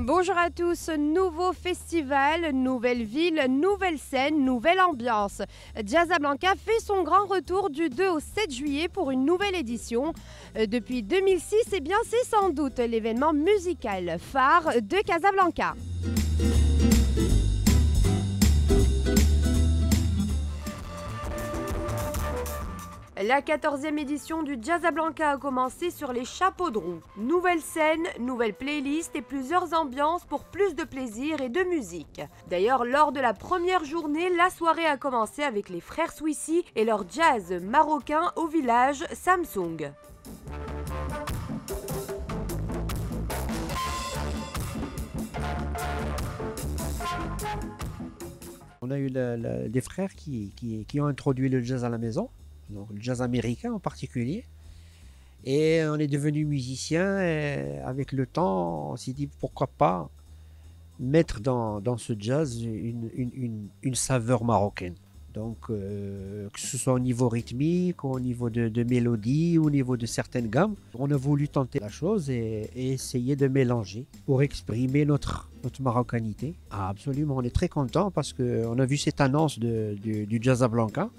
Bonjour à tous, nouveau festival, nouvelle ville, nouvelle scène, nouvelle ambiance. Jazzablanca fait son grand retour du 2 au 7 juillet pour une nouvelle édition. Depuis 2006, c'est sans doute l'événement musical phare de Casablanca. La 14e édition du Jazzablanca a commencé sur les chapeaux de roue. Nouvelle scène, nouvelle playlist et plusieurs ambiances pour plus de plaisir et de musique. D'ailleurs, lors de la première journée, la soirée a commencé avec les frères Swissi et leur jazz marocain au village Samsung. On a eu des frères qui ont introduit le jazz à la maison, donc le jazz américain en particulier. Et on est devenu musicien et avec le temps, on s'est dit pourquoi pas mettre dans ce jazz une saveur marocaine. Donc que ce soit au niveau rythmique, au niveau de mélodie, au niveau de certaines gammes, on a voulu tenter la chose et essayer de mélanger pour exprimer notre marocanité. Ah, absolument, on est très content parce qu'on a vu cette annonce du Jazzablanca,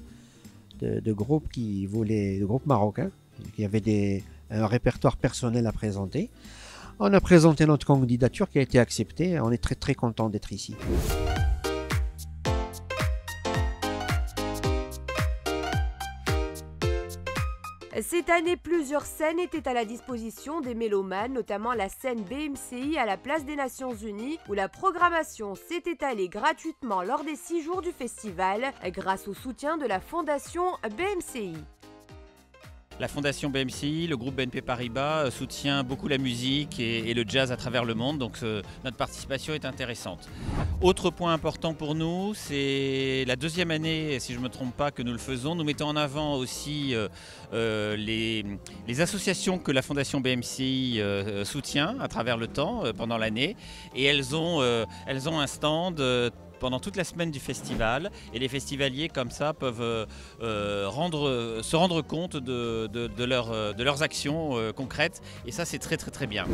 de groupes de groupes marocains, qui avaient un répertoire personnel à présenter. On a présenté notre candidature qui a été acceptée. On est très très content d'être ici. Cette année, plusieurs scènes étaient à la disposition des mélomanes, notamment la scène BMCI à la Place des Nations Unies, où la programmation s'est étalée gratuitement lors des 6 jours du festival, grâce au soutien de la Fondation BMCI. La Fondation BMCI, le groupe BNP Paribas soutient beaucoup la musique et le jazz à travers le monde, donc notre participation est intéressante. Autre point important pour nous, c'est la deuxième année, si je ne me trompe pas, que nous le faisons. Nous mettons en avant aussi les associations que la Fondation BMCI soutient à travers le temps, pendant l'année, et elles ont un stand pendant toute la semaine du festival, et les festivaliers comme ça peuvent se rendre compte de leurs actions concrètes, et ça c'est très très très bien.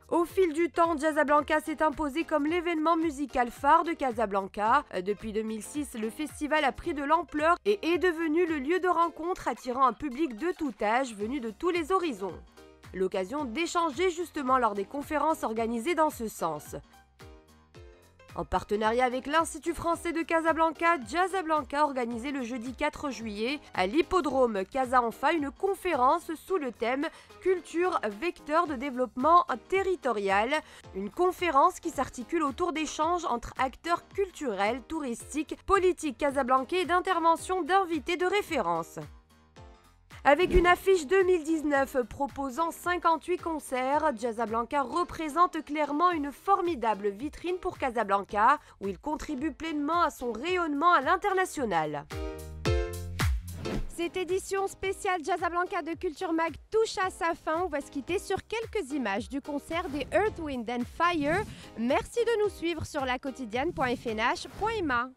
Au fil du temps, Jazzablanca s'est imposé comme l'événement musical phare de Casablanca. Depuis 2006, le festival a pris de l'ampleur et est devenu le lieu de rencontre attirant un public de tout âge venu de tous les horizons. L'occasion d'échanger justement lors des conférences organisées dans ce sens. En partenariat avec l'Institut français de Casablanca, Jazzablanca a organisé le jeudi 4 juillet à l'hippodrome Casa Anfa une conférence sous le thème « Culture, vecteur de développement territorial ». Une conférence qui s'articule autour d'échanges entre acteurs culturels, touristiques, politiques casablancais et d'interventions d'invités de référence. Avec une affiche 2019 proposant 58 concerts, Jazzablanca représente clairement une formidable vitrine pour Casablanca, où il contribue pleinement à son rayonnement à l'international. Cette édition spéciale Jazzablanca de Culture Mag touche à sa fin. On va se quitter sur quelques images du concert des Earth, Wind and Fire. Merci de nous suivre sur laquotidienne.fnh.ma.